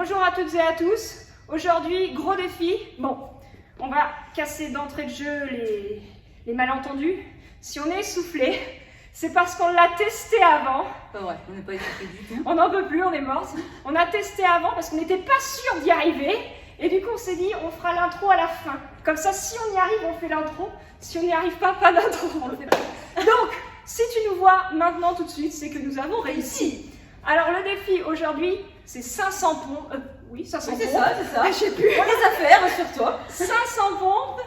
Bonjour à toutes et à tous. Aujourd'hui, gros défi. Bon, on va casser d'entrée de jeu les malentendus. Si on est essoufflé, c'est parce qu'on l'a testé avant. Pas vrai, on n'est pas essoufflé du tout. On n'en peut plus, on est morte. On a testé avant parce qu'on n'était pas sûr d'y arriver. Et du coup, on s'est dit, on fera l'intro à la fin. Comme ça, si on y arrive, on fait l'intro. Si on n'y arrive pas, pas d'intro. Donc, si tu nous vois maintenant tout de suite, c'est que nous avons réussi. Alors, le défi aujourd'hui, c'est 500 pompes. Oui, 500 Oui, pompes. c'est ça, c'est ça. Je sais plus. On les a fait, rassure-toi. 500 pompes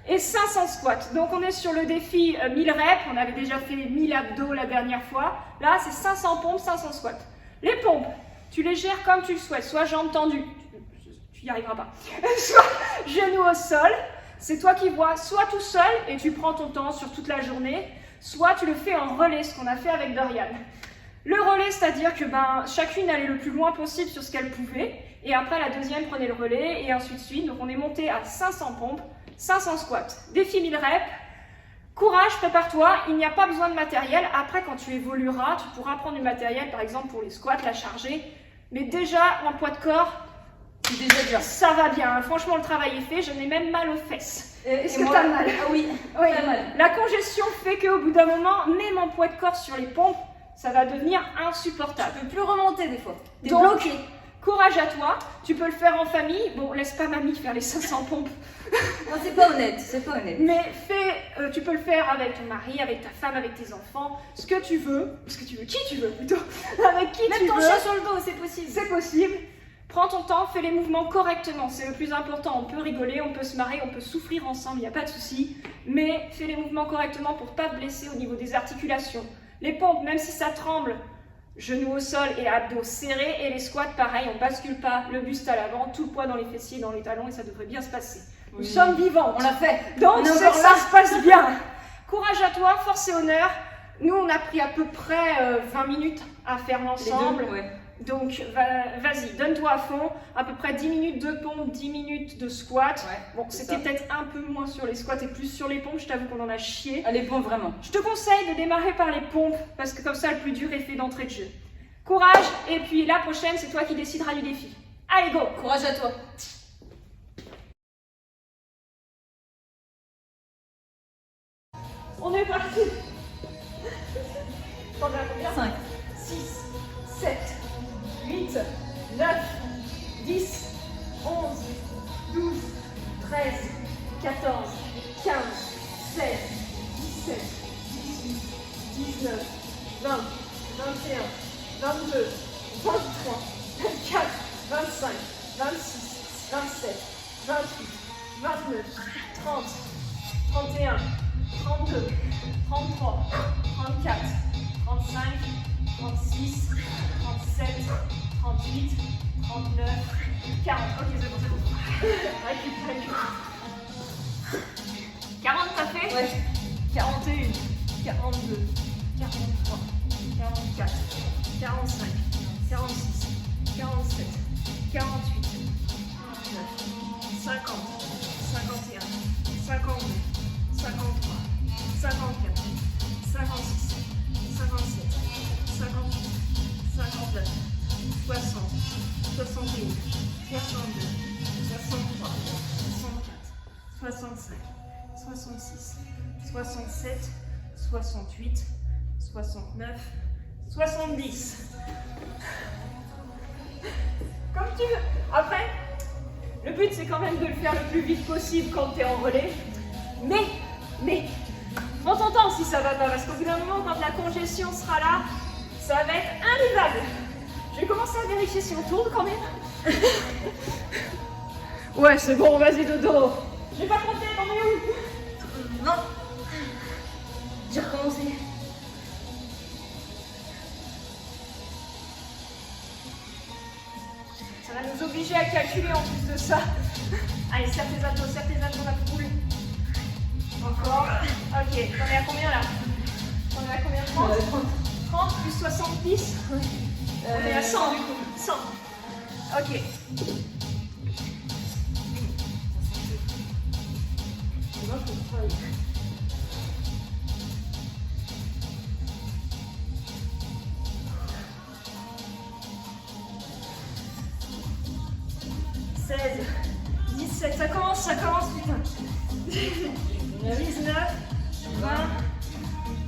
et 500 squats. Donc, on est sur le défi 1000 reps. On avait déjà fait 1000 abdos la dernière fois. Là, c'est 500 pompes, 500 squats. Les pompes, tu les gères comme tu le souhaites. Soit jambes tendues. Tu n'y arriveras pas. Soit genoux au sol. C'est toi qui vois, soit tout seul et tu prends ton temps sur toute la journée, soit tu le fais en relais, ce qu'on a fait avec Dorian. Le relais, c'est-à-dire que chacune allait le plus loin possible sur ce qu'elle pouvait, et après la deuxième prenait le relais, et ainsi de suite. Donc on est monté à 500 pompes, 500 squats, défi 1000 reps. Courage, prépare-toi, il n'y a pas besoin de matériel. Après, quand tu évolueras, tu pourras prendre du matériel, par exemple pour les squats, la charger. Mais déjà, en poids de corps, C'est déjà bien. ça va bien. Franchement, le travail est fait. Je n'ai même mal aux fesses. Est-ce que moi, t'as mal? Ah oui, Oui. très mal. La congestion fait qu'au bout d'un moment, même en poids de corps sur les pompes, ça va devenir insupportable. Tu peux plus remonter des fois. T'es Donc, bloqué. courage à toi. Tu peux le faire en famille. Bon, laisse pas mamie faire les 500 pompes. Non, c'est pas honnête, c'est pas honnête. Mais tu peux le faire avec ton mari, avec ta femme, avec tes enfants, ce que tu veux, qui tu veux plutôt, avec qui Même tu ton veux. chien sur le dos, c'est possible. C'est possible. Prends ton temps, fais les mouvements correctement, c'est le plus important. On peut rigoler, on peut se marrer, on peut souffrir ensemble, il n'y a pas de souci. Mais fais les mouvements correctement pour ne pas te blesser au niveau des articulations. Les pompes, même si ça tremble, genoux au sol et abdos serrés. Et les squats, pareil, on ne bascule pas le buste à l'avant, tout le poids dans les fessiers, dans les talons, et ça devrait bien se passer. Nous sommes vivants. On l'a fait. Donc On est c'est que encore ça là. se passe bien. Courage à toi, force et honneur. Nous, on a pris à peu près 20 minutes à faire l'ensemble. Les deux, ouais. Donc vas-y, donne-toi à fond. À peu près 10 minutes de pompe, 10 minutes de squat. Ouais, Bon, c'est c'était ça. peut-être un peu moins sur les squats et plus sur les pompes. Je t'avoue qu'on en a chié. Allez, bon, vraiment. Je te conseille de démarrer par les pompes parce que comme ça, le plus dur est fait d'entrée de jeu. Courage, et puis la prochaine, c'est toi qui décideras du défi. Allez, go! Courage à toi. On est parti. T'en as combien? 5. 6, 7, 8, 9, 10, 11, 12, 13, 14, 15, 16, 17, 18, 19, 20, 21, 22, 23, 24, 25, 26, 27, 28, 29, 30, 31, 32, 33, 34, 35, 36, 37, 38, 39, 40. Ok, c'est bon. Récupère. 40, t'as fait? Ouais. 41, 42, 43, 44, 45, 46, 47, 48, 49, 50, 51, 52, 53, 54, 56, 57, 58, 59, 60, 61, 62, 63, 64, 65, 66, 67, 68, 69, 70. Comme tu veux. Après, le but c'est quand même de le faire le plus vite possible quand tu es en relais. Mais, prends ton temps si ça va pas, parce qu'au bout d'un moment, quand la congestion sera là, ça va être invivable. Je vais commencer à vérifier si on tourne quand même. Ouais, c'est bon, vas-y dodo. J'ai pas compté, t'en es où? Non. J'ai recommencé. Ça va nous obliger à calculer en plus de ça. Allez, serre tes abdos, la poule. Encore. Ok, t'en es à combien là? T'en es à combien? 30? 30 plus 70? On est à 100 du coup. 100. Ok. 16, 17, ça commence, putain. 19, 20,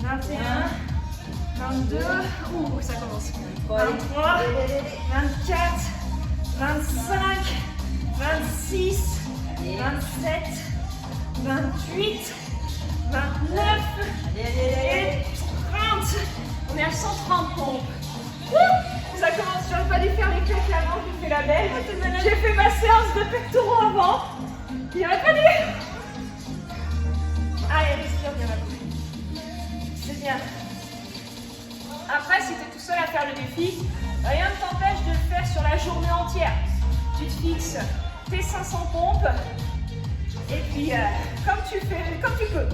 21, 22, ouh, ça commence. 23, 24, 25, 26, 27, 28, 29 et 30. On est à 130 pompes. Ça commence, j'aurais pas dû faire les claques avant, j'ai fait la belle. J'ai fait ma séance de pectoraux avant. Il aurait pas dû. Allez, respire bien la bouche. C'est bien. Après, si tu es tout seul à faire le défi, rien ne t'empêche de le faire sur la journée entière. Tu te fixes tes 500 pompes et puis comme tu peux.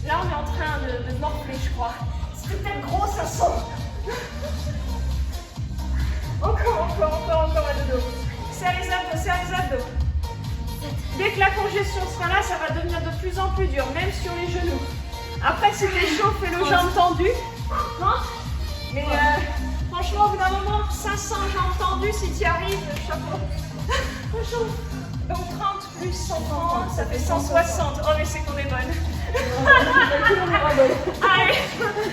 Là, on est en train de morfler, je crois. C'était peut-être gros 500. Encore à dodo. Serre les abdos. Dès que la congestion sera là, ça va devenir de plus en plus dur, même sur les genoux. Après, si t'es chaud, fais le jambe tendue. Non? Mais franchement, au bout d'un moment, 500 jambes tendues, si tu y arrives, chapeau. Chaud. Donc 30 plus 130, ça fait 160. Oh, mais c'est qu'on est bonne. Allez,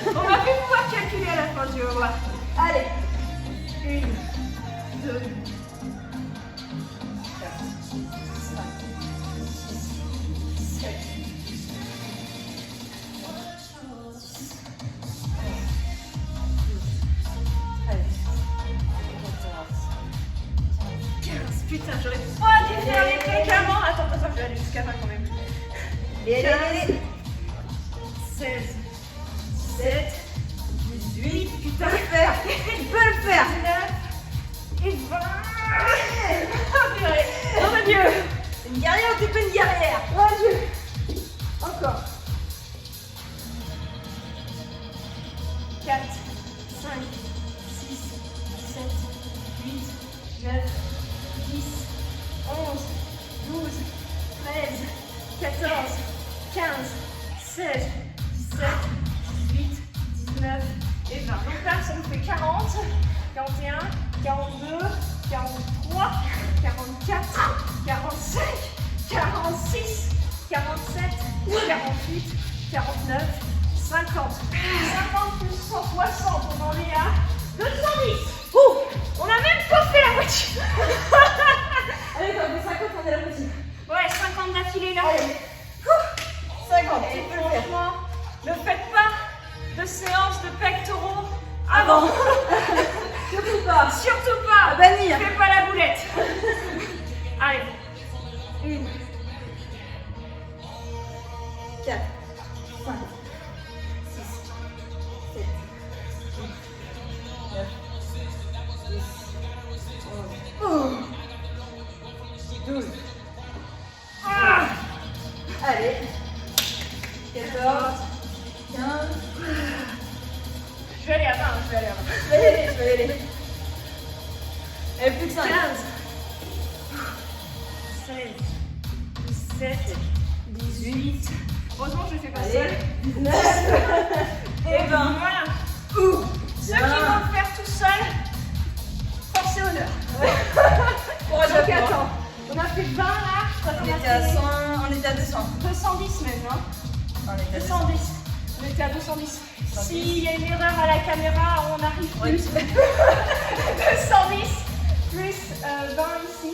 on va plus pouvoir calculer à la fin, tu vas voir. Allez. 1, 2, 4, 5, 6, 7, 15. Putain, j'aurais pas dû faire les claques avant. Attends, je vais aller jusqu'à 20 quand même. 15, 16, 17, 18, putain, il peut le faire. 19 et 20. Oh mon Dieu. Une guerrière ou t'es pas une guerrière? Mon Dieu. Encore. 4, 5, 6, 7, 8, 9, 10, 11, 12, 13, 14, 15, 16, 17, 18, 19 et 20. Donc là, ça nous fait 40, 41, 42, 43, 44, 45, 46, 47, 48, 49, 50. 50 plus 160, on en est à 210. Ouh, on a même pas fait la moitié. Allez, quand on fait 50, on est la moitié. Ouais, 50 d'affilée là. Allez. 50, Et tu peux le faire. franchement, ne faites pas de séance de pectoraux avant. Surtout pas. Surtout pas. À bannir. Fais pas la boulette. Allez. 1, 4, 5, 6, 7, 8, 9, 10, 11, 12. ah, Allez. 14, 15. je vais aller à 20, Je vais y aller. Et plus que 5. 15, 16, 17, 18. Heureusement, je ne fais pas seule. Allez. 19. Et 20. Voilà. Ceux qui vont le faire tout seuls, force et honneur. Donc attends, on a fait 20 là. On était à 100, on était à 200. 210 même, hein. On était à 210. On était à 210. S'il y a une erreur à la caméra, on arrive plus. 210 plus 20 ici.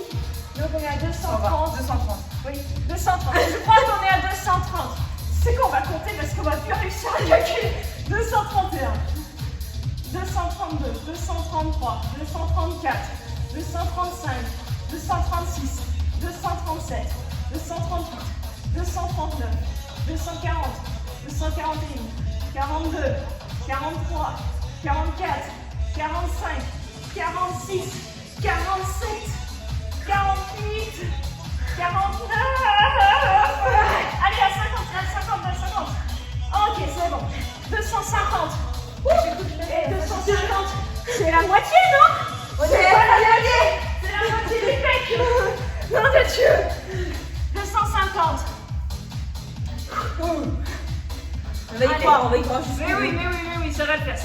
Donc on est à 230. 230. Oui, 230. Je crois qu'on est à 230. C'est qu'on va compter parce qu'on va plus réussir à calculer. 231. 232, 233, 234, 235, 236, 237, 238, 239, 240, 241, 42, 43, 44, 45, 46, 47, 48, 49. Allez, à 50, 50. Ok, c'est bon. 250. Et 250, c'est la moitié, non? C'est la moitié des pecs. Non de Dieu. 250. On va y croire, Mais oui, ça va le faire,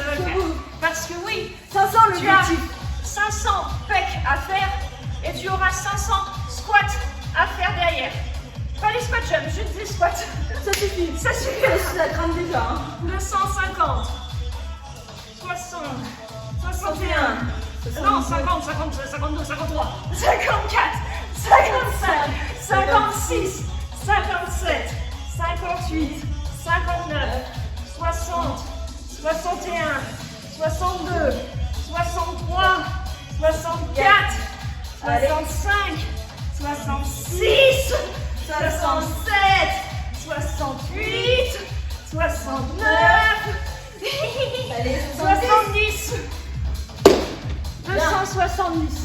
Parce que oui, 500 tu as l'objectif. 500 pecs à faire et tu auras 500 squats à faire derrière. Pas les squat jump, juste des squats. Ça suffit. Ça suffit. Ça crame déjà. Hein. 250, 60, 61, non, 50, 52, 52, 53, 54, 55, 56, 57, 58, 59, 60, 61, 62, 63, 64, 65, 66, 67, 68, 69, Allez, 70, 270.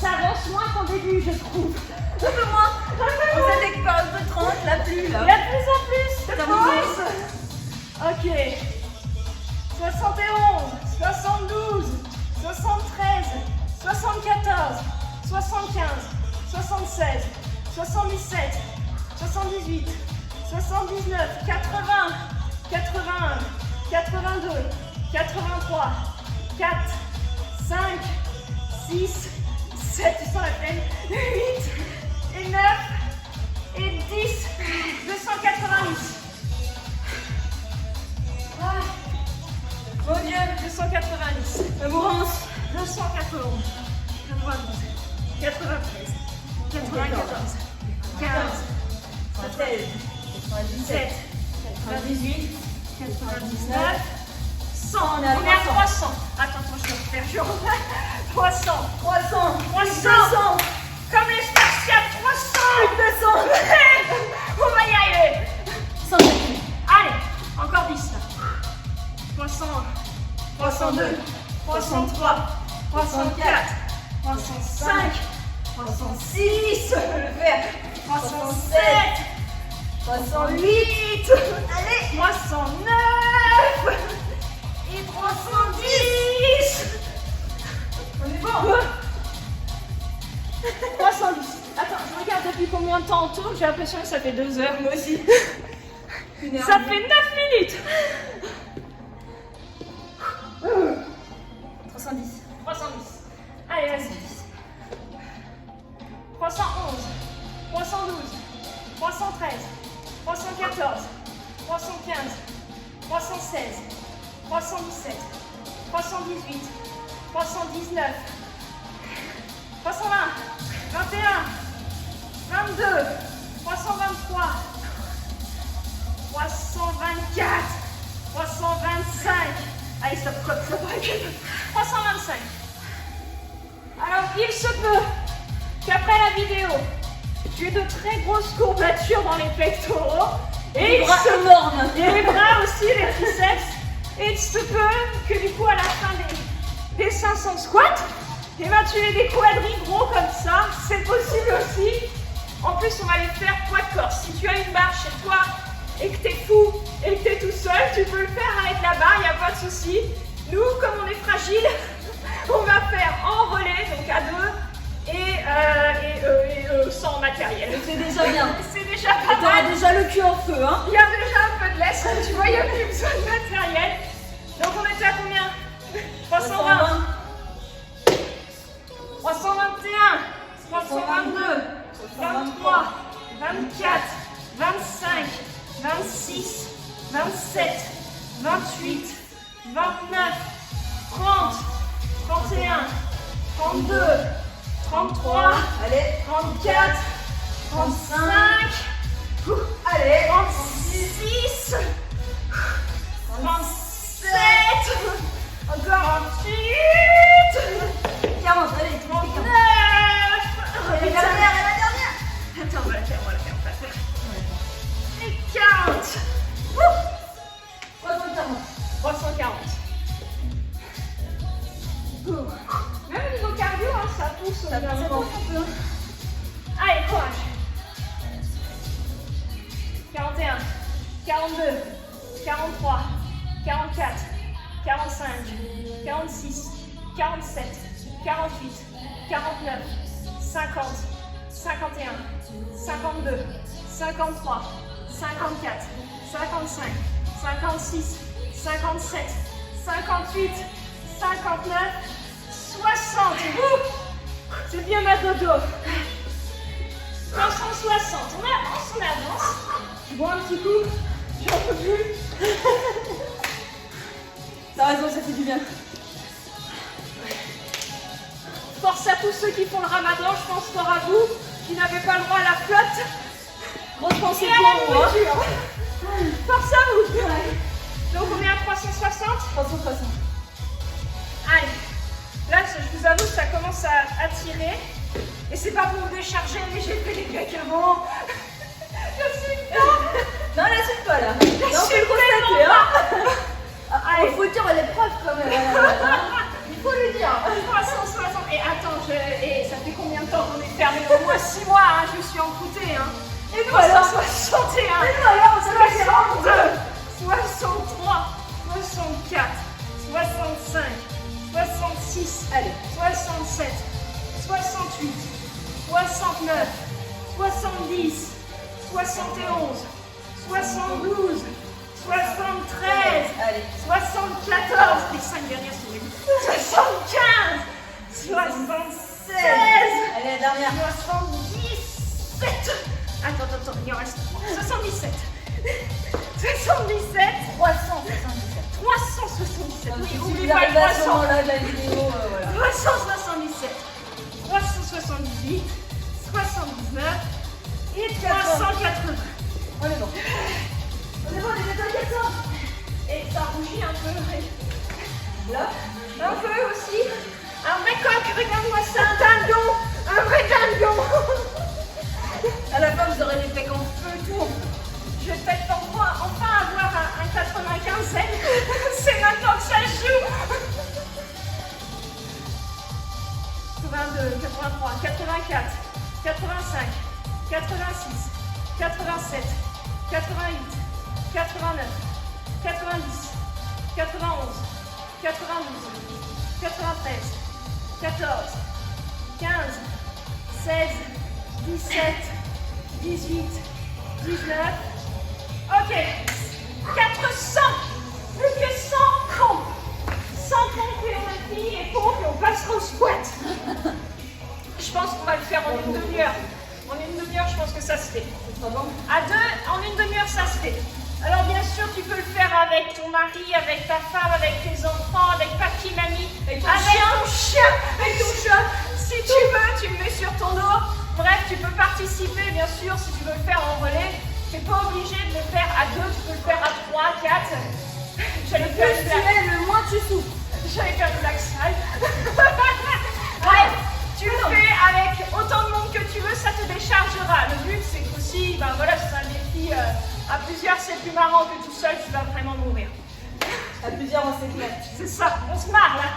Ça avance moins qu'en début, je trouve. Un peu moins. On fait l'expérience de 30, la plus là. Il y a de plus en plus de Ça pause. Ok. 71, 72, 73, 74, 75, 76, 77, 78, 79, 80, 81, 82, 83, 4, 5, 6, 7, tu sens la peine, 8 et 9 et 10, 290. Ah, Mon Dieu. 290. Labourance. 291, 92, 93, 94, 15, 16, 17, 98, 99, 100. On est à On est à 300. Attends, je vais refaire. 300. 300, 300. Comme les Spartiates, 300. 200, On va y arriver. 150, Allez, encore 10 là. 300, 302, 303, 304, 305, 306, je peux le faire. 307, 308, 309 et 310. on est bon. 310. Attends, je regarde depuis combien de temps on tourne. J'ai l'impression que ça fait 2 heures. Moi aussi. Ça fait 9 minutes. 310. 310. Allez, vas-y. 311, 312, 313, 314, 315, 316, 317, 318, 319, 320, 21, 22, 323, 324, 325. Allez, stop, stop, stop, 325. Alors, il se peut qu'après la vidéo, tu aies de très grosses courbatures dans les pectoraux. Et Les bras énormes. et les bras aussi, les triceps. Et il se peut que du coup, à la fin des 500 squats, et ben, tu aies des quadris gros comme ça. C'est possible aussi. En plus, on va les faire poids de corps. Si tu as une barre chez toi et que tu es fou et que tu es tout seul, tu peux le faire avec la barre, il n'y a pas de souci. Nous, comme on est fragile, on va faire en relais, donc à 2 et sans matériel. C'est déjà bien. C'est déjà pas T'auras mal. déjà le cul en feu, hein. Il y a déjà un peu de laisse, tu vois, il n'y a plus besoin de matériel. Donc on était à combien? 320, 321, 322, 23, 24, 25, 26, 27, 28, 29, 30, 31, 32, 33, Allez, 34, 35, allez. 36, 37, encore 38, 40, allez, 39. Et la dernière, et la dernière. Attends, on va la faire. Et 40. 340. 340. Même au niveau cardio, hein, ça pousse. Ça pousse un peu. Allez, courage. 41, 42, 43, 44, 45, 46, 47, 48, 49, 50, 51, 52, 53, 54, 55, 56, 57, 58, 59, 60. C'est bien à dodo. 360. On avance, on avance. Je bois un petit coup. J'en peux plus. T'as raison, ça fait du bien. Force à tous ceux qui font le ramadan, je pense fort à vous, qui n'avez pas le droit à la flotte. Grosse pensée Et à la pour moi. nourriture. Force à vous. Donc on est à 360. 360. Allez. Là, je vous avoue, ça commence à tirer. Et c'est pas pour vous décharger, mais j'ai fait les grecs avant. Je suis pas. Non, la suite pas là. Je Non, suis faut le constater, vraiment hein. pas. Ah, il faut dire l'épreuve quand même. Il faut le dire. 360. Et attends, et ça fait combien de temps qu'on est fermé? Au moins 6 mois, hein, je suis encoutée. Hein. Et nous alors 361. Et nous alors, on se fait 62, 63, 64, 65, 66, Allez. 67, 68, 69, 70, 71, 72, 73, Allez. 74, les 5 dernières sont les 75, 76, Allez, la dernière. 77. Attends, il en reste 3. 77. 77. 377. 377. Oui, Si oublie vous pas le arrivez à ce 300. moment-là de la vidéo, voilà. 377. 378. 79. Et 380. On est bon. On est bon, on est bientôt à 400. Et ça rougit un peu. Là. Un peu aussi. Un vrai coq, regarde-moi ça, un dindon. Un vrai dindon. À la fin, vous aurez les pecs en feu, tout. Je vais peut-être enfin avoir un 95 zen. C'est maintenant que ça joue. 82, 83, 84, 85, 86, 87, 88, 89, 90, 91, 92, 93, 14, 15, 16, 17, 18, 19. Ok. 400. Plus que 100 pompes. 100 pompes et on a fini les pompes et on passera au squat. Je pense qu'on va le faire en une demi-heure. En une demi-heure, je pense que ça se fait. À deux, en une demi-heure, ça se fait. Alors bien sûr, tu peux le faire avec ton mari, avec ta femme, avec tes enfants, avec papy, mamie, avec ton chien, avec ton chat. Si tu veux, tu le mets sur ton dos. Bref, tu peux participer, bien sûr, si tu veux le faire en relais. Tu n'es pas obligé de le faire à 2, tu peux le faire à 3, 4. J'allais Plus faire tu es, le moins tu souffres. J'allais faire de l'axal. Bref, tu le fais avec autant de monde que tu veux, ça te déchargera. Le but, c'est qu'aussi, ben voilà, c'est un défi à plusieurs, c'est plus marrant que tout seul, tu vas vraiment mourir. À plusieurs, on s'éclate. C'est ça, on se marre là.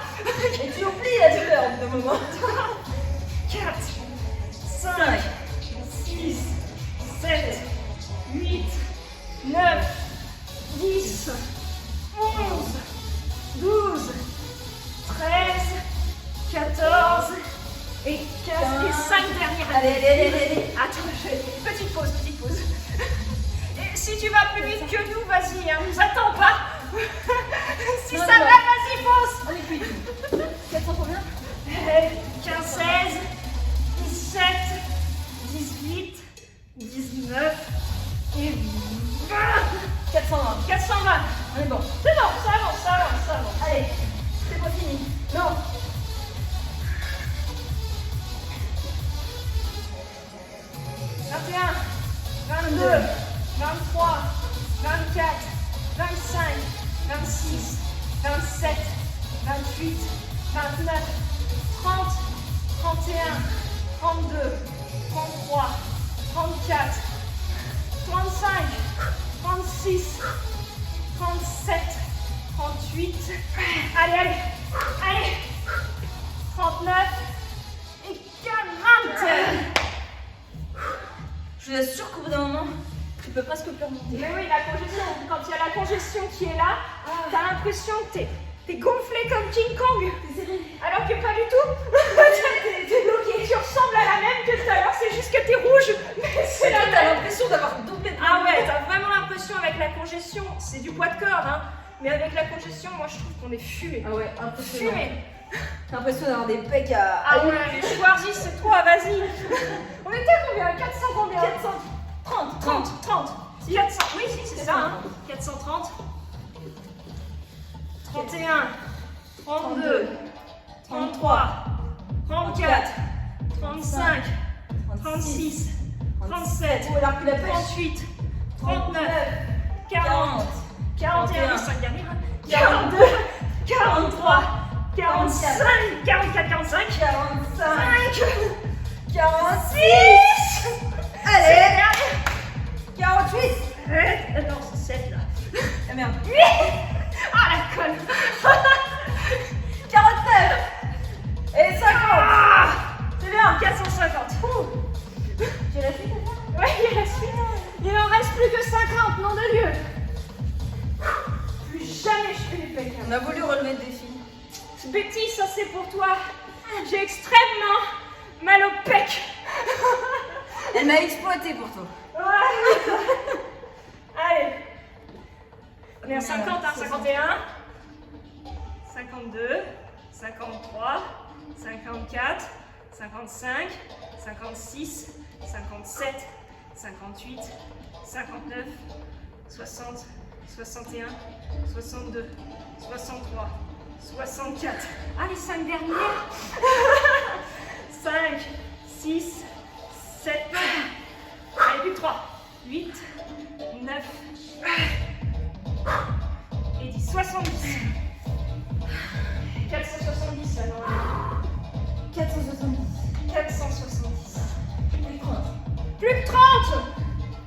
Et tu oublies la douleur de moment. 4, 5, 6, 7, 8, 9, 10, 11, 12, 13, 14 et 15 et 5 dernières. Allez. Attends, petite pause. Et si tu vas plus vite que nous, vas-y, hein, nous attends pas. Si Non, ça non. va, vas-y, fonce. On est cuit. 400 combien 15, 16, 17, 18, 19 et 20. 420. 420. On est bon. C'est bon, ça avance. Allez, c'est pas fini. Non. 21, 22, 23, 24, 25, 26, 27, 28, 29, 30, 31, 32, 33, 34, 35, 36, 37, 38, allez, 39 et 40. Je vous assure qu'au bout d'un moment, tu peux presque plus remonter. Mais oui, la congestion, quand il y a la congestion qui est là, t'as l'impression que t'es gonflé comme King Kong. Alors que pas du tout. T'es bloqué. Tu ressembles à la même que tout à l'heure, c'est juste que t'es rouge. Mais c'est la T'as même. l'impression d'avoir doublé de Ah ouais, t'as vraiment l'impression avec la congestion, c'est du poids de corps, hein. Mais avec la congestion, moi je trouve qu'on est fumé. Ah ouais, impressionnant. Fumé. J'ai l'impression d'avoir des pecs à... Ah ouais, les Schwarzy, c'est toi, vas-y. On était à combien? 400 combien? 430. 30. 400, oui, si, c'est ça. Hein. 430. 31. 32. 33. 34. 35. 36. 37. Oh, elle a repris la pêche. 38. 39. 40. 41. Les 5 derniers. 42. 43. 45. 44. 45. 45. 46. Allez. 48. Non, c'est 7 là. Ah merde. Ah la conne. 49. Et 50. Ah, C'est bien. 450. J'ai la suite à faire. Ouais, il reste plus. Il en reste plus que 50, nom de Dieu. Plus jamais je fais les pecs. On a voulu relever le défi. Betty, ça c'est pour toi. J'ai extrêmement mal au pec. Elle m'a exploité pour toi. Ouais. Allez. On est à 50, hein, 51. 52. 53. 54. 55. 56. 57. 58. 59. 60. 61. 62. 63. 64. Ah, les 5 dernières. 5, 6, 7. Allez, plus que 3. 8, 9. Et 10. 70. 470 là, non. 470. 470. Plus 30. Plus que 30.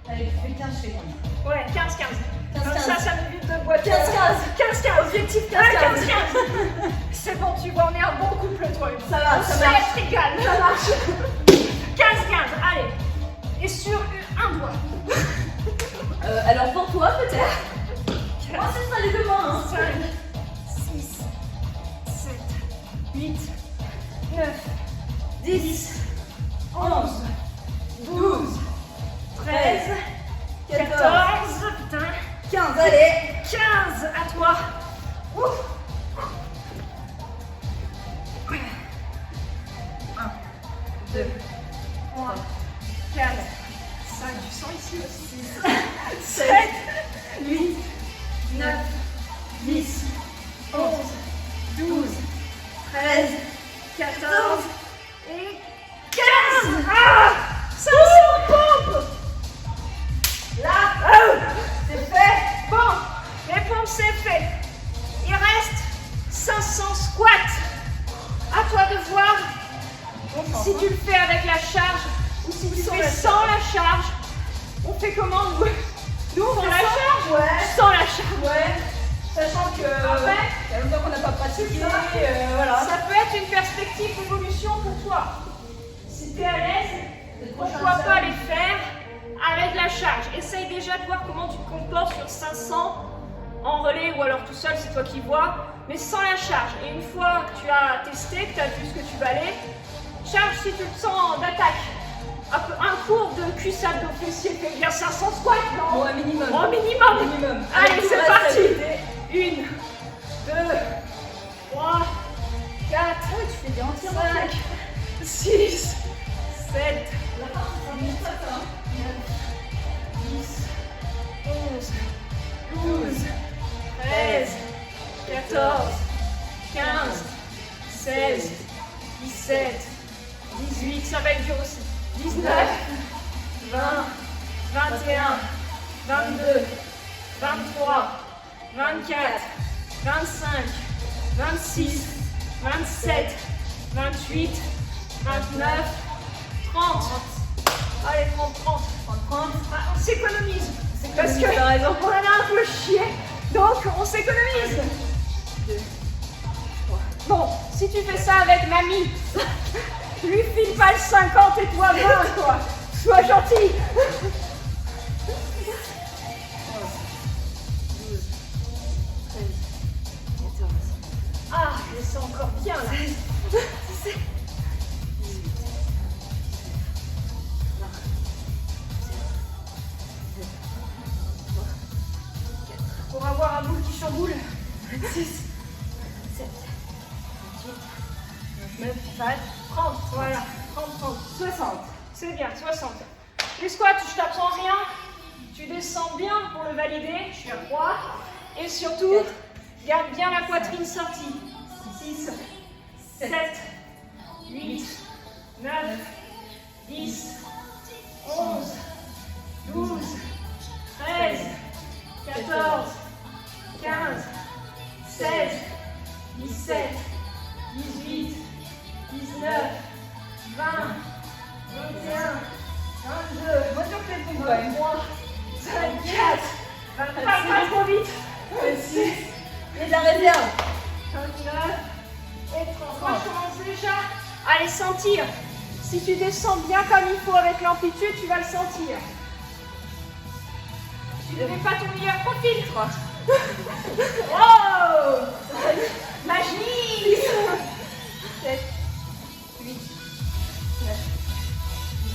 Allez, tu fais 15, je fais 15. Ouais, 15, 15. 15, Comme 15. ça m'évite de boire. 15, 15. 15, 15. Objectif 15, Ouais, 15. 15, 15. C'est bon, tu vois, on est un bon couple, toi. Ça va, ça marche. C'est égal. Ça marche. 15, 15. Allez. Et sur un doigt. Alors pour toi, peut-être. Moi, ce sera les deux mains. 5, 6, 7, 8, 9, 10, 11, 12, 13, 14, putain, 15, allez. 15, à toi. Ouf. 1, 2, 3, 4, 5, du sang ici aussi. 7, 8, 9, 10, 11, 12, 13, 14 et 15. Ah, 500 pompes. Là, c'est fait. bon, les pompes c'est fait. Il reste 500 squats. À toi de voir si tu le fais avec la charge ou si tu fais sans la charge. On fait comment nous? Nous on fait la charge? Ouais. Sans la charge. Ouais. Sachant que Après, il y a longtemps qu'on n'a pas pratiqué. Voilà. ça peut être une perspective d'évolution pour toi. Si tu es à l'aise, pourquoi pas les faire avec la charge. Essaye déjà de voir comment tu te comportes sur 500 en relais ou alors tout seul, c'est toi qui vois, mais sans la charge. Et une fois que tu as testé, que tu as vu ce que tu valais, charge si tu le sens d'attaque. Un cours de cuisse abdos fessiers fait bien 500 squats, non? Bon, un minimum. Au minimum. Minimum. Allez, Avec tout c'est le reste, parti. ça 1, 2, 3, 4, Ah ouais, tu fais des entières. 5, 6, 7, 8, 9, 10, 11, 12, 13, 14, 15, 16, 17, 18, ça va être dur aussi. 19, 20, 21, 22, 23, 24, 25, 26, 27, 28, 29, 30. Allez, 30, 30. 30. Ah, on s'économise. s'économise, Parce que t'as raison. on en a un peu chié. Donc, on s'économise. 2, 3. Bon, si tu fais ça avec mamie, lui file pas le 50 et toi 20, quoi. Sois gentil. 12, 13, 14, Ah, mais c'est encore bien là. 18, Pour avoir un boule qui chamboule. 26, 27, 28, 30, voilà. 30, 30. 60. C'est bien, 60. Les squats, je t'apprends rien. Tu descends bien pour le valider. Je suis à 3. Et surtout, garde bien la poitrine sortie. 6, 7, 8, 9, 10, 11, 12, 13, 14, 15, 16, 17, 18, 19, 20, 21, 22, Mesure tes pompes. 23, 24, 25, pas trop vite, 26, Et de la réserve. 29 et 30. Moi, je commence déjà à les sentir. Si tu descends bien comme il faut avec l'amplitude, tu vas le sentir. Tu ne mets pas ton meilleur profil. 3. Wow! Magie! 7, 8, 9, 10,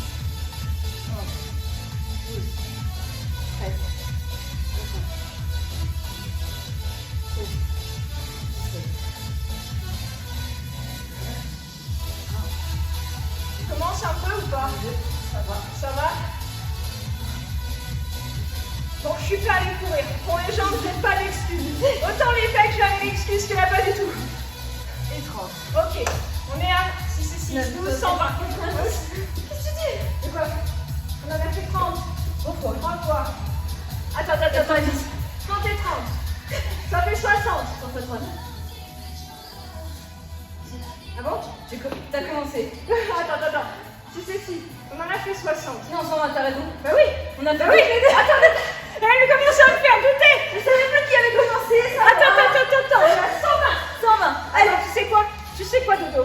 11, 12, 13, 14, 16, 17, Tu commences un peu ou pas? 22, ça va. Ça va? Bon, je suis pas allée courir. Pour les jambes, j'ai pas d'excuse. Autant les pecs, j'avais l'excuse que là, pas du tout. Et 30. Ok, on est à 6 et 6, 12, 120. Qu'est-ce que tu dis? De quoi? On en a fait 30. Pourquoi? 30 fois. Attends, 30 et 30. Ça fait 60. 160. Ah bon? T'as commencé. Attends. 6 et 6. On en a fait 60. Non, 120, t'as raison. Bah oui. On a fait. Bah oui. Attends. Elle commence à me faire douter. Je savais pas qui avait commencé ça. Attends. On est à 120. 120. Alors, tu sais quoi, Dodo?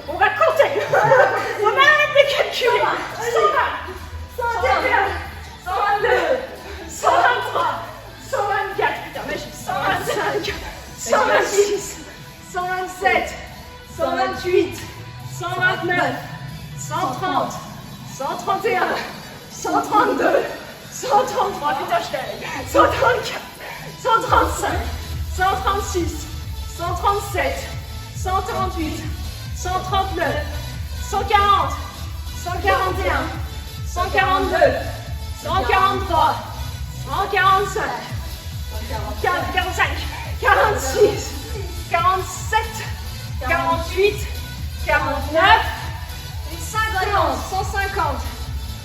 On va compter. On arrête de calculer. 120, 121, 122, 123, 124, putain, magique, 125, 126, 127, 128, 129, 130, 131, 132, 133, putain, je t'aime, 134, 135, 136, 137, 138, 139, 140, 141, 142, 143, 145, 45, 46, 47, 48, 49 et 50, 150.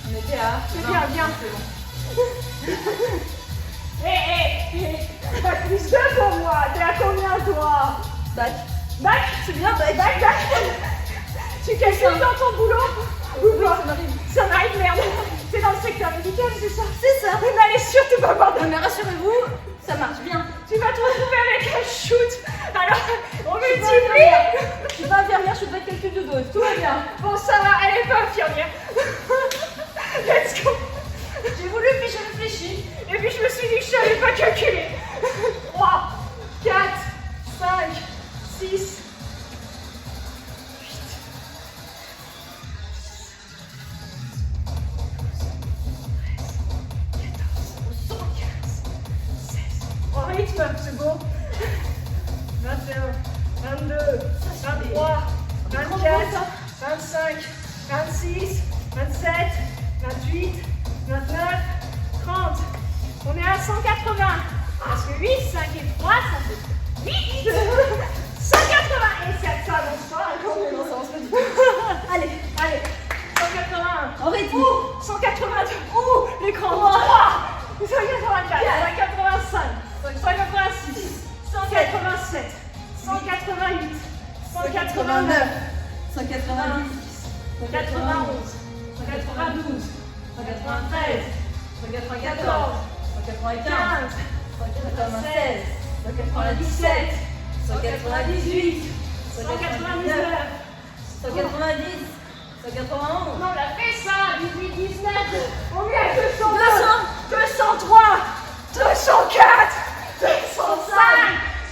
On était à. C'est bien. Hé, t'as plus de pour moi. T'es à combien, toi? Bac. Bac? C'est bien, bac. Tu calcules dans ton boulot? Ou pas? Ça m'arrive, merde. C'est dans le secteur médical, c'est ça? C'est ça. Mais n'allez surtout pas voir de Mais rassurez-vous, ça marche bien. Tu vas te retrouver avec un shoot. Alors, on multiplie. Je suis pas infirmière, je suis pas de calcul de dose. Tout va bien. Bon, ça va, elle est pas infirmière. Let's go. J'ai voulu, puis j'ai réfléchi. Et puis je me suis dit que je savais pas calculer. 3, 4, 5, 6, 8, 14, 15, 16. En rythme, c'est beau. 21, 22, 23, 24, 25, 26, 27, 28, 29, 30. On est à 180. Parce que 8, 5 et 3, ça fait 8. 180. Et ça avance pas. Non, ça avance pas du tout. Allez. 181. En rythme. 182. Ouh, l'écran. 3. 184. 185. 186. 187. 188. 189. 190. 191. 192. 193. 194. 195. 196. 197. 198. 199. 190. 191. On a fait ça, 18, 19. On est à 202, 203, 204, 205,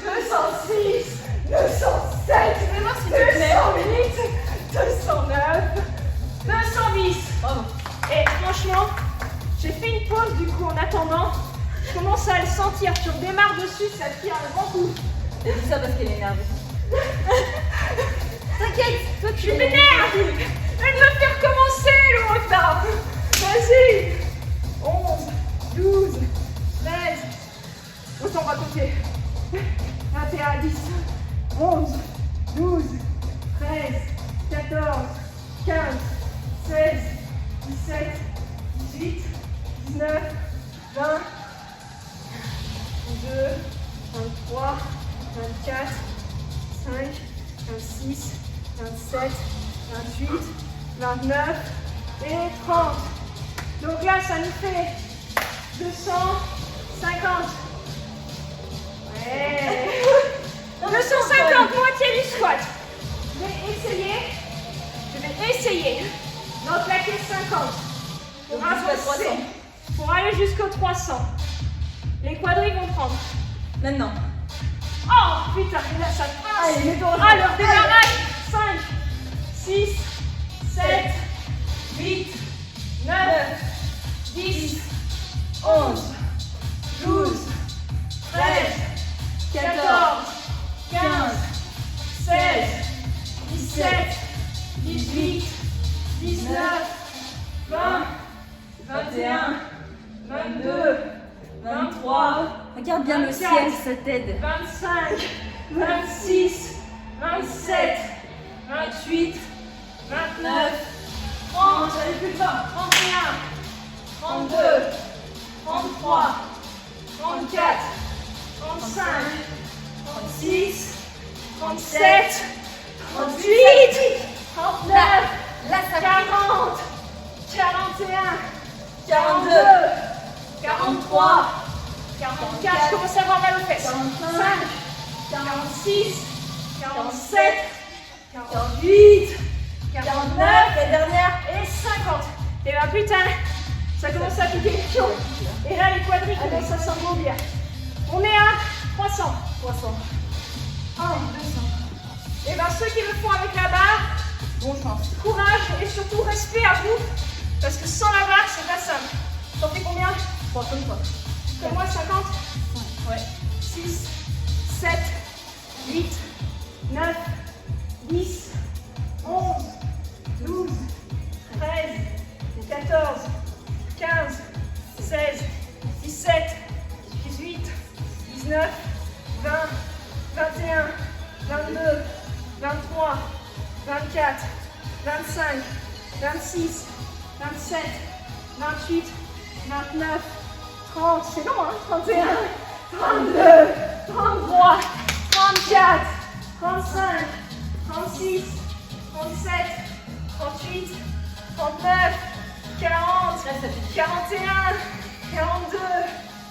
206, 207, 208, 209, 210. Bravo. Et franchement, j'ai fait une pause du coup en attendant. Je commence à le sentir. Tu redémarres dessus, ça tire un grand coup. Elle dit ça parce qu'elle est énervée. t'inquiète. Toi, Je m'énerve. Elle me fait recommencer l'autre là. Vas-y. 11, 12, 13. Autant on va compter. 21, 10, 11, 12, 13, 14, 15, 16, 17, 18, 19, 20, 22, 23, 24, 25, 26, 27, 28, 29 et 30. Donc là, ça nous fait 250. Ouais. 250, moitié du squat. Je vais essayer d'en claquer 50 pour avancer, pour aller jusqu'au 300. Les quadris vont prendre. Maintenant. Oh putain, là ça passe. Allez, Alors, démarrage. 5, 6, 7, 8, 9, 10, 11, 12, 13, 14, 15, 16, 17, 18, 19, 20, 21, 22, 23. Regarde bien le 24, ciel, ça t'aide. 25, 26, 27, 28, 29, 30, allez plus bas, 31, 32, 33, 34, 35, 36, 37, 38, 39, Là, ça 40, 41, 42, 43, 44, je commence à avoir mal aux fesses. 45, 46, 47, 48, 49 la dernière. et 50. Et là putain, ça commence à piquer les pions. Et là les quadris commencent à s'engourdir. On est à 300. 300. 1, 200. Et bien ceux qui le font avec la barre, Bon chance. courage et surtout respect à vous. Parce que sans la barre, c'est pas simple. T'en fais combien? 3 comme toi. Comme moi, 50. Ouais. 6, 7, 8, 9, 10, 11, 12, 13, 14, 15, 16, 17, 18, 19, 20, 21, 22, 23, 24, 25, 26, 27, 28, 29, 30, c'est long hein, 31, 32, 33, 34, 35, 36, 37, 38, 39, 40, 41, 42,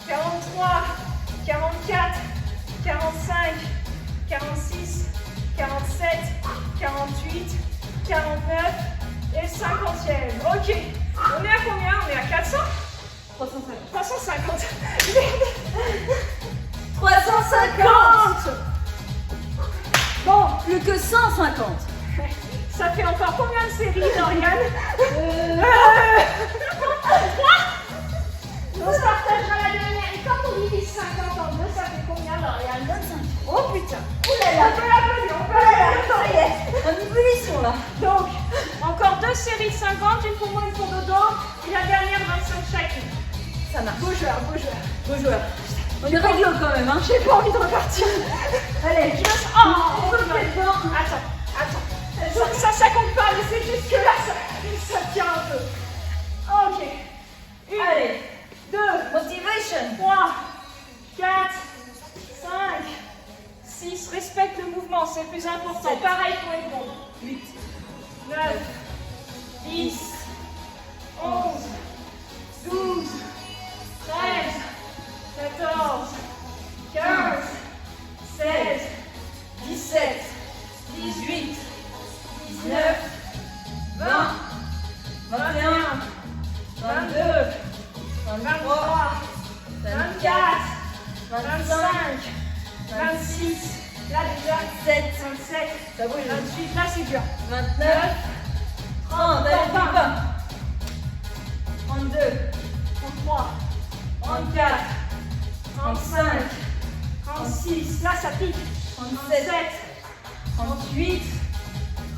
43, 44, 45, 46, 47, 48, 49 et 50e. Ok, on est à combien? On est à 400? 350. 350. 350. Bon, Plus que 150. ça fait encore combien de séries, Dorian? On se partagera la dernière. Et quand on divise 50 en deux, ça fait combien, Dorian? 25. Oh putain! Ouh là là. On peut l'applaudir, on peut l'applaudir. Ça y est. En ébullition là. Donc, encore deux séries de 50, une pour moi, une pour Dodo, et la dernière 25 chacune. Ça marche. Beau joueur, beau joueur. Beau joueur. On est réglo quand même, hein. J'ai pas envie de repartir. Allez, Je me sens. Oh, on peut le faire dedans. Attends. Ça compte pas, mais c'est juste que là, ça tient un peu. Ok. Une, Allez. 2, Motivation. 3, 4, 5, 6. Respecte le mouvement, c'est le plus important. 7. Pareil pour les bombes. 8. 9, 10, 11, 12, 13, 14, 15, 16, 17, 18, 19, 20, 21, 22, 23, 24, 25, 26, là déjà 7. 27, Ça bouge. 28, là c'est dur. 29. 30. Allez, plus bas. 32, 33, 34, 35, 36, là ça pique. 37, 38,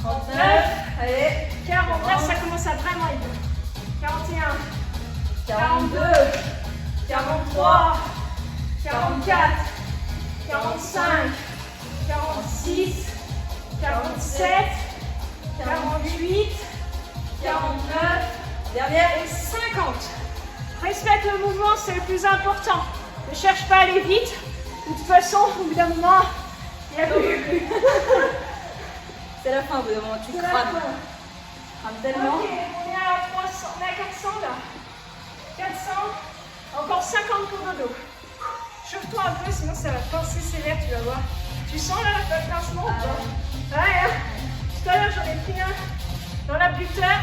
39. Allez. 40. Là, ça commence à vraiment être bon. 41. 42. 43. 44. 45. 46. 47. 48. 49. Dernière. Et 50. Respecte le mouvement, c'est le plus important. Ne cherche pas à aller vite. De toute façon, au bout d'un moment, il n'y a plus. C'est la fin, au bout d'un moment, tu C'est la crames. fin. Tu crames tellement. Ok, on est à 300, on est à 400 là. 400, encore 50 pour dodo. Chauffe-toi un peu, sinon ça va pincer sévère, tu vas voir. Tu sens là le pincement ou pas? Ouais, hein. Tout à l'heure j'en ai pris un dans l'abducteur.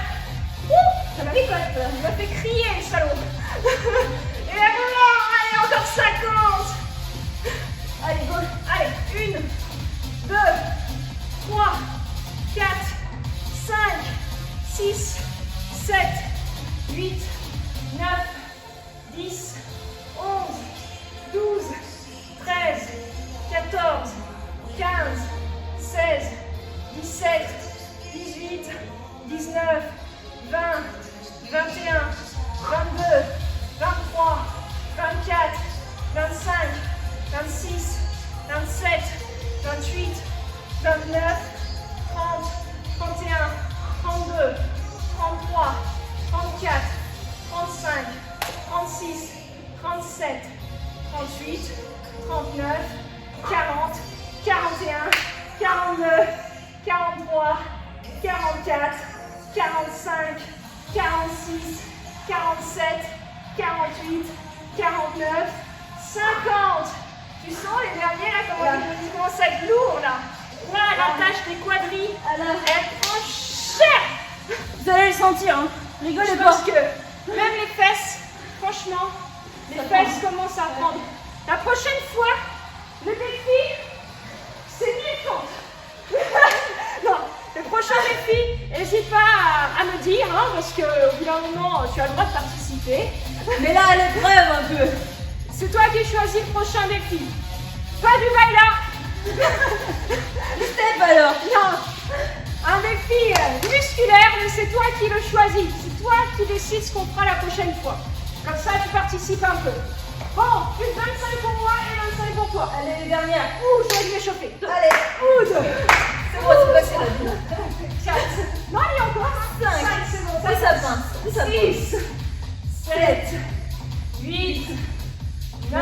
Ça m'a fait crier le salaud. Et là, allez, encore 50. Allez, go. Allez, 1, 2, 3, 4, 5, 6, 7, 8, 9, 10, 11, 12, 13, 14, 15, 16, 17, 18, 19, 20, 21, 22, 23, 24, 25, 26, 27, 28, 29, 30, 31, 32, 33, 34, 35, 36, 37, 38, 39, 40, 41, 42, 43, 44, 45, 46, 47, 48, 49, 50. Tu sens les derniers là, comment ils commencent à être lourds là. Là, la tâche des quadrilles, elle prend cher. Vous allez le sentir, hein. Rigolez Je pas. pense que même les fesses, franchement, les fesses commencent à prendre. La prochaine fois, le défi, c'est 1000 fentes. Non, le prochain défi, n'hésite pas à me dire, hein, parce qu'au bout d'un moment, tu as le droit de participer. Mais là, elle est brève un peu. C'est toi qui choisis le prochain défi. Pas du baila. Step alors. Non, un défi musculaire, mais c'est toi qui le choisis. C'est toi qui décides ce qu'on fera la prochaine fois. Comme ça, tu participes un peu. Bon, une 25 pour moi et 25 pour toi. Allez, les dernières. Ouh, je vais me m'échauffer. Allez. Ouh, 2. C'est bon, c'est passé là. 4. Non, il y a encore 5. 5, c'est bon. Plus ça pince. Plus ça pince. 6, 7, 8, 9,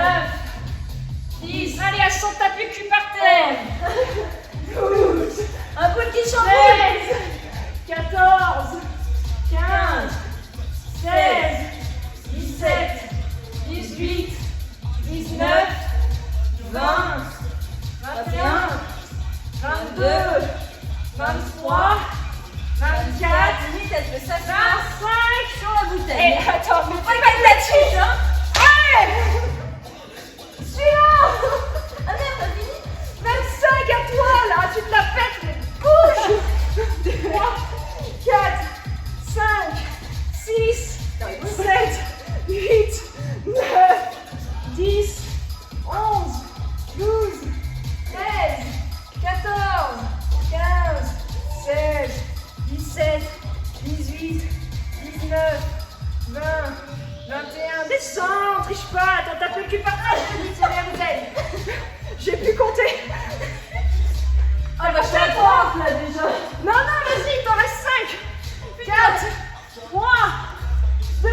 10. Allez, elles sont tapées cul par terre. 12, Un coup qui 13, chamboule. 14, 15, 16, 17, 18, 19, 20, 21, 22, 23, 24, Limite, elle fait ça 25. sur la bouteille. Et attends, mais Pas de là-dessus, hein. allez, suivant. Ah merde, t'as fini. 25 à toi là, tu te la pètes, mais bouge. 3, 4, 5, 6, 7, 8, 9, 10, 11, 12, 13, 14, 15, 16, 17, 18, 19, 20, 21. Descends, triche pas, t'as tapé le cul par terre, je te dis, tiens la bouteille. J'ai pu compter. Ah bah je suis à 30 là déjà. Non, non, vas-y, il t'en reste 5. 4, 3, 2,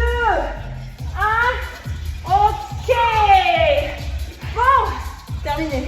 1. Ok. Bon, Terminé.